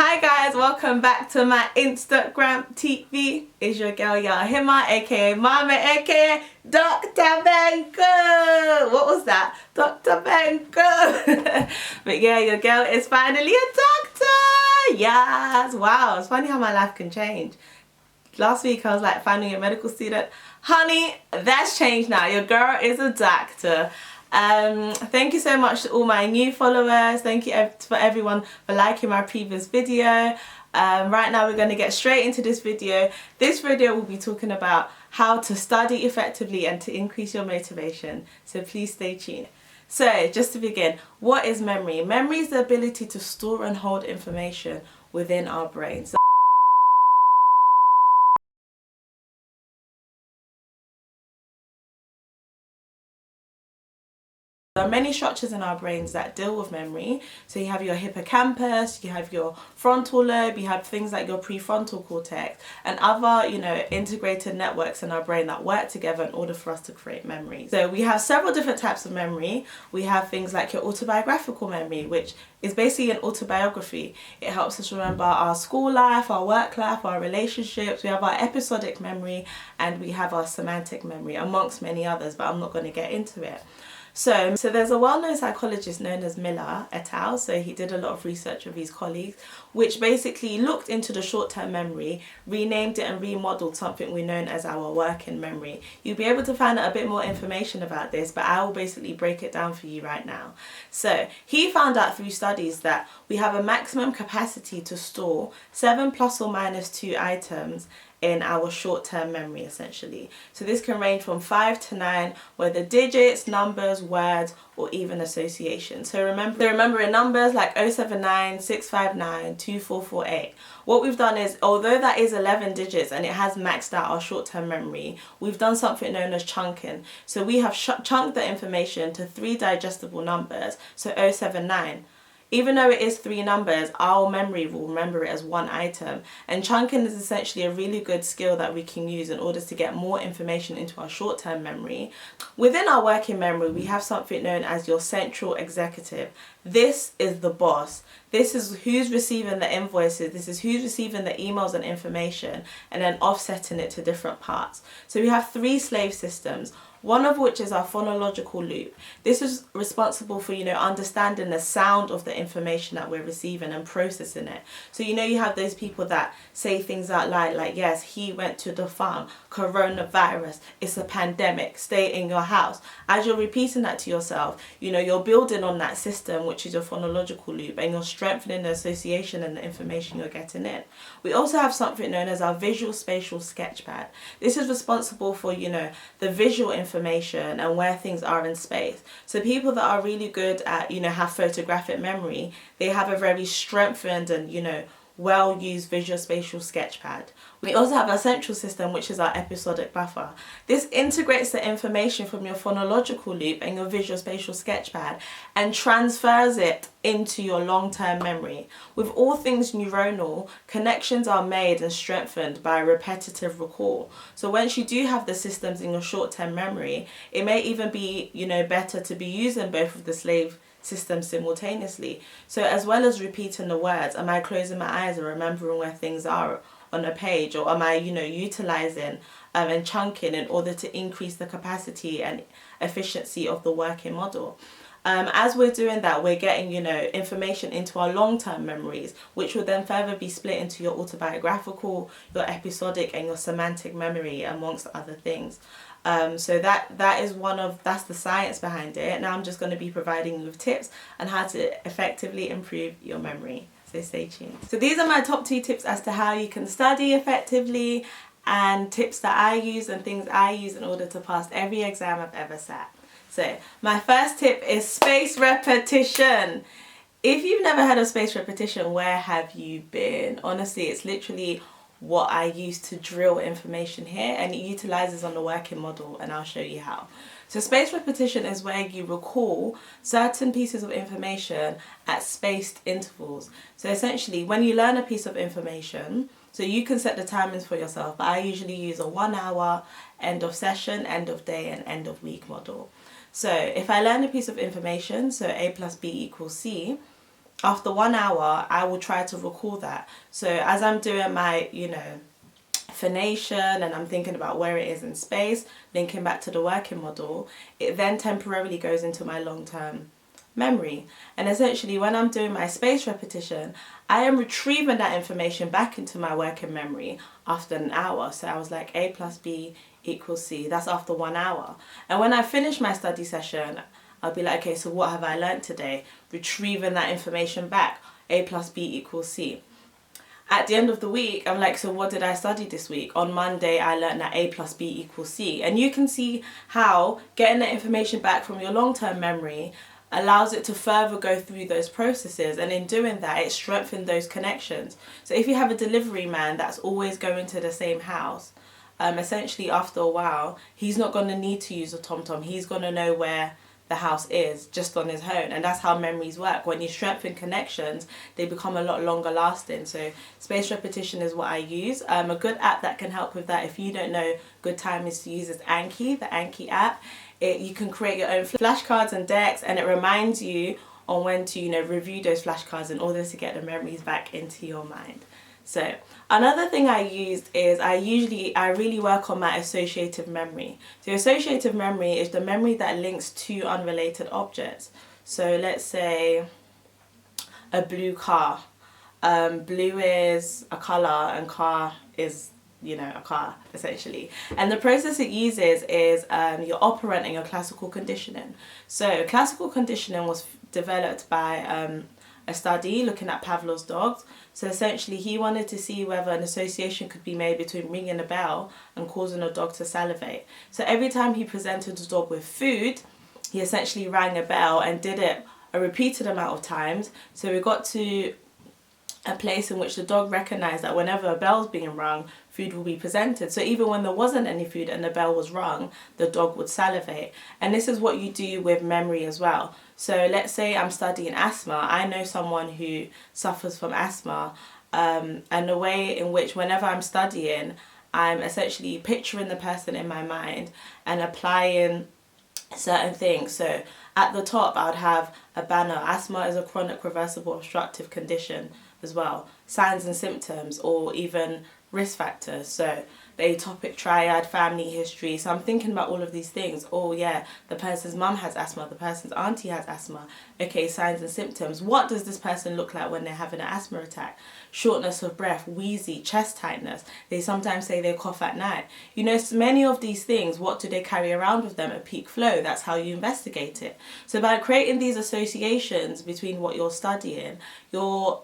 Hi guys, welcome back to my Instagram TV. It's your girl Yaa Oheema, aka Mama, aka Dr. Benko. What was that? Dr. Benko. But yeah, your girl is finally a doctor. Yes, wow. It's funny how my life can change. Last week I was like finding a medical student. Honey, that's changed now. Your girl is a doctor. Thank you so much to all my new followers. Thank you for everyone for liking my previous video. Right now we're going to get straight into this video. This video will be talking about how to study effectively and to increase your motivation. So please stay tuned. So just to begin, what is memory? Memory is the ability to store and hold information within our brains. There are many structures in our brains that deal with memory. So you have your hippocampus, you have your frontal lobe, you have things like your prefrontal cortex and other, integrated networks in our brain that work together in order for us to create memory. So we have several different types of memory. We have things like your autobiographical memory, which is basically an autobiography. It helps us remember our school life, our work life, our relationships. We have our episodic memory and we have our semantic memory, amongst many others, but I'm not going to get into it. So there's a well-known psychologist known as Miller et al. So he did a lot of research with his colleagues, which basically looked into the short-term memory, renamed it and remodeled something we know as our working memory. You'll be able to find out a bit more information about this, but I will basically break it down for you right now. So he found out through studies that we have a maximum capacity to store 7 plus or minus 2 items in our short-term memory, essentially. So this can range from 5 to 9, whether digits, numbers, words, or even associations. So remembering numbers like 079 659 2448. What we've done is, although that is 11 digits and it has maxed out our short-term memory, we've done something known as chunking. So we have chunked the information to 3 digestible numbers, so 079. Even though it is 3 numbers, our memory will remember it as 1 item. And chunking is essentially a really good skill that we can use in order to get more information into our short-term memory. Within our working memory, we have something known as your central executive. This is the boss. This is who's receiving the invoices. This is who's receiving the emails and information and then offsetting it to different parts. So we have 3 slave systems. One of which is our phonological loop. This is responsible for, understanding the sound of the information that we're receiving and processing it. So, you have those people that say things out loud like, yes, he went to the farm, coronavirus, it's a pandemic, stay in your house. As you're repeating that to yourself, you're building on that system, which is your phonological loop, and you're strengthening the association and the information you're getting in. We also have something known as our visual spatial sketchpad. This is responsible for, the visual information and where things are in space. So people that are really good at, have photographic memory, they have a very strengthened and, well used visual spatial sketchpad. We also have our central system, which is our episodic buffer. This integrates the information from your phonological loop and your visual spatial sketchpad and transfers it into your long-term memory. With all things neuronal, connections are made and strengthened by repetitive recall. So once you do have the systems in your short-term memory, it may even be, better to be using both of the slave system simultaneously. So as well as repeating the words, am I closing my eyes and remembering where things are on a page, or am I utilizing and chunking in order to increase the capacity and efficiency of the working model? As we're doing that, we're getting information into our long-term memories, which will then further be split into your autobiographical, your episodic, and your semantic memory, amongst other things. So that's the science behind it. Now I'm just going to be providing you with tips on how to effectively improve your memory. So stay tuned. So these are my top 2 tips as to how you can study effectively, and tips that I use and things I use in order to pass every exam I've ever sat. So my first tip is space repetition. If you've never heard of space repetition, where have you been? Honestly, it's literally what I use to drill information here, and it utilizes on the working model, and I'll show you how. So space repetition is where you recall certain pieces of information at spaced intervals. So essentially, when you learn a piece of information, so you can set the timings for yourself, but I usually use a 1 hour, end of session, end of day, and end of week model. So if I learn a piece of information, so A plus B equals C, after 1 hour, I will try to recall that. So as I'm doing my, phonation and I'm thinking about where it is in space, linking back to the working model, it then temporarily goes into my long-term memory. And essentially when I'm doing my space repetition, I am retrieving that information back into my working memory after an hour. So I was like, A plus B equals C. That's after 1 hour. And when I finish my study session, I'll be like, okay, so what have I learned today? Retrieving that information back. A plus B equals C. At the end of the week, I'm like, so what did I study this week? On Monday, I learned that A plus B equals C. And you can see how getting that information back from your long-term memory allows it to further go through those processes. And in doing that, it strengthens those connections. So if you have a delivery man that's always going to the same house, essentially after a while, he's not going to need to use a TomTom. He's going to know where the house is just on his own. And that's how memories work. When you strengthen connections, they become a lot longer lasting. So space repetition is what I use. A good app that can help with that, if you don't know, good time is to use is Anki, the Anki app. You can create your own flashcards and decks, and it reminds you on when to review those flashcards in order to get the memories back into your mind. So another thing I used is I really work on my associative memory. So associative memory is the memory that links two unrelated objects. So let's say a blue car. Blue is a colour and car is a car essentially. And the process it uses is your operant and your classical conditioning. So classical conditioning was developed by a study looking at Pavlov's dogs. So essentially he wanted to see whether an association could be made between ringing a bell and causing a dog to salivate. So every time he presented the dog with food, he essentially rang a bell and did it a repeated amount of times. So we got to a place in which the dog recognized that whenever a bell's being rung, food will be presented. So even when there wasn't any food and the bell was rung, the dog would salivate. And this is what you do with memory as well. So let's say I'm studying asthma. I know someone who suffers from asthma, and the way in which whenever I'm studying, I'm essentially picturing the person in my mind and applying certain things. So at the top I would have a banner: asthma is a chronic reversible obstructive condition as well, signs and symptoms, or even risk factors. So the atopic triad, family history. So I'm thinking about all of these things. Oh yeah, the person's mum has asthma, the person's auntie has asthma. Okay, signs and symptoms. What does this person look like when they're having an asthma attack? Shortness of breath, wheezy, chest tightness. They sometimes say they cough at night. So many of these things, what do they carry around with them at peak flow? That's how you investigate it. So by creating these associations between what you're studying, you're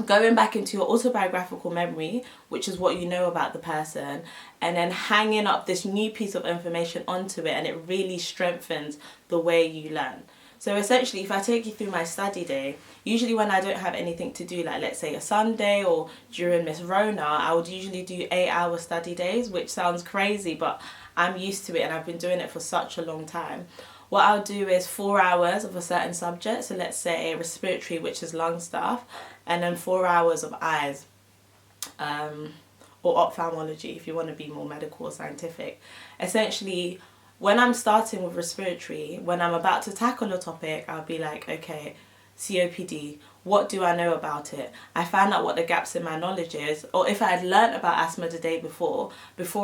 going back into your autobiographical memory, which is what you know about the person, and then hanging up this new piece of information onto it, and it really strengthens the way you learn. So essentially, if I take you through my study day, usually when I don't have anything to do, like let's say a Sunday or during Miss Rona, I would usually do 8-hour study days, which sounds crazy, but I'm used to it and I've been doing it for such a long time. What I'll do is 4 hours of a certain subject, so let's say respiratory, which is lung stuff, and then 4 hours of eyes, or ophthalmology if you want to be more medical or scientific. Essentially, when I'm starting with respiratory, when I'm about to tackle a topic, I'll be like, okay, COPD, what do I know about it? I find out what the gaps in my knowledge is, or if I had learnt about asthma the day before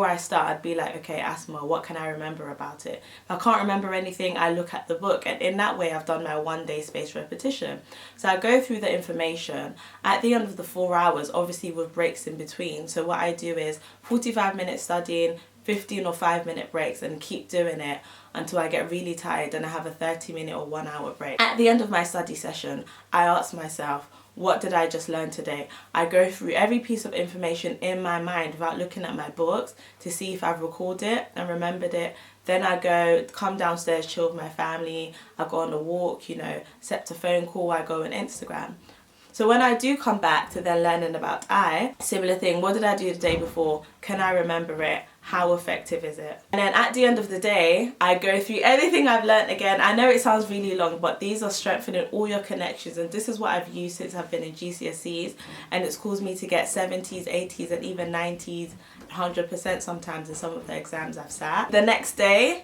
I start, I'd be like, okay, asthma, what can I remember about it? If I can't remember anything, I look at the book, and in that way I've done my 1-day space repetition. So I go through the information. At the end of the 4 hours, obviously with breaks in between, so what I do is 45 minutes studying, 15 or 5-minute breaks, and keep doing it until I get really tired and I have a 30-minute or 1 hour break. At the end of my study session, I ask myself, what did I just learn today? I go through every piece of information in my mind without looking at my books to see if I've recalled it and remembered it. Then I come downstairs, chill with my family, I go on a walk, accept a phone call, I go on Instagram. So when I do come back to then learning about similar thing, what did I do the day before? Can I remember it? How effective is it? And then at the end of the day, I go through everything I've learned again. I know it sounds really long, but these are strengthening all your connections. And this is what I've used since I've been in GCSEs. And it's caused me to get 70s, 80s, and even 90s, 100% sometimes in some of the exams I've sat. The next day,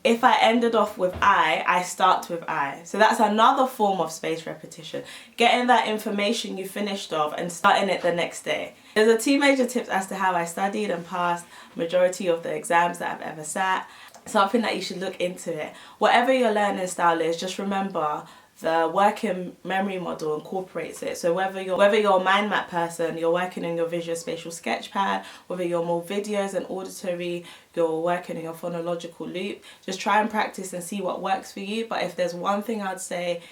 if I ended off with I start with I. So that's another form of spaced repetition. Getting that information you finished off and starting it the next day. There's a 2 major tips as to how I studied and passed majority of the exams that I've ever sat. Something that you should look into it. Whatever your learning style is, just remember the working memory model incorporates it. So whether you're a mind map person, you're working in your visual spatial sketchpad, whether you're more videos and auditory, you're working in your phonological loop, just try and practice and see what works for you. But if there's one thing I'd say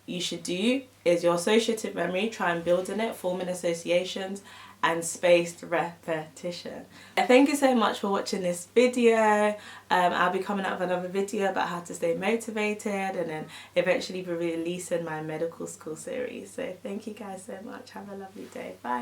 you should do, is your associative memory, try and build in it, forming associations, and spaced repetition. Thank you so much for watching this video. I'll be coming out with another video about how to stay motivated, and then eventually be releasing my medical school series. So thank you guys so much. Have a lovely day. Bye.